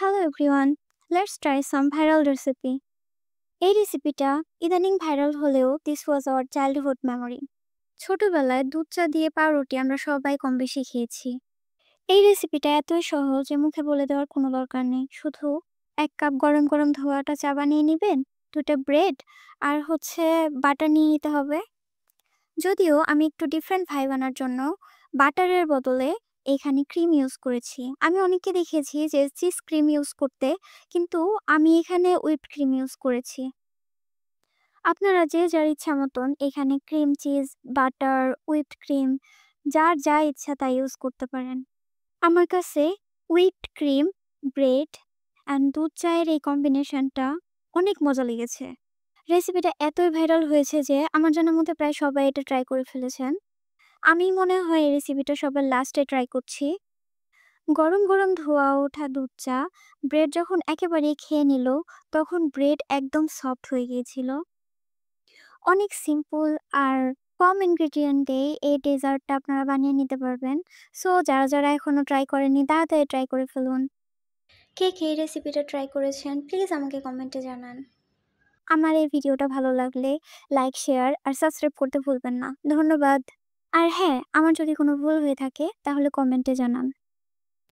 Hello everyone, let's try some viral recipe. এই রেসিপিটা ইদানিং ভাইরাল হলেও this was our childhood memory. ছোটবেলায় দুধ চা দিয়ে পাউরুটি আমরা সবাই কম বেশি খেয়েছি। এই রেসিপিটা এতই সহজ যে মুখে বলে দেওয়ার কোনো দরকার নেই। শুধু 1 কাপ গরম গরম ধোয়াটা চা বানিয়ে নেবেন, 2টা ব্রেড আর বাটার নিয়ে নিতে হবে। যদিও আমি একটু ডিফারেন্ট ভাইব আনার জন্য বাটারের বদলে এখানে ক্রিম ইউজ করেছি। আমি অনেককে দেখেছি যে চিজ ক্রিম ইউজ করতে, কিন্তু আমি এখানে হুইপড ক্রিম ইউজ করেছি। আপনারা যে যার ইচ্ছা মতন এখানে cream, cheese, butter, whipped cream যার যা ইচ্ছা তাই ইউজ করতে পারেন। আমার কাছে হুইপড ক্রিম, ব্রেড অ্যান্ড দুধ চায়ের এই কম্বিনেশনটা অনেক মজা লেগেছে। রেসিপিটা এতই ভাইরাল হয়েছে যে আমার জানার মধ্যে প্রায় সবাই এটা ট্রাই করে ফেলেছেন। আমি মনে হয় এই রেসিপিটা সবার লাস্টে ট্রাই করছি। গরম গরম ধোয়া ওঠা দুধ চা, ব্রেড যখন একেবারেই খেয়ে নিল, তখন ব্রেড একদম সফট হয়ে গিয়েছিল। অনেক সিম্পল আর কম ইনগ্রেডিয়েন্টে এই ডেজার্টটা আপনারা বানিয়ে নিতে পারবেন। সো যারা যারা এখনও ট্রাই করেননি তাড়াতাড়ি ট্রাই করে ফেলুন। কে কে এই রেসিপিটা ট্রাই করেছেন প্লিজ আমাকে কমেন্টে জানান। আমার এই ভিডিওটা ভালো লাগলে লাইক, শেয়ার আর সাবস্ক্রাইব করতে ভুলবেন না। ধন্যবাদ। আর হ্যাঁ, আমার যদি কোনো ভুল হয়ে থাকে তাহলে কমেন্টে জানান।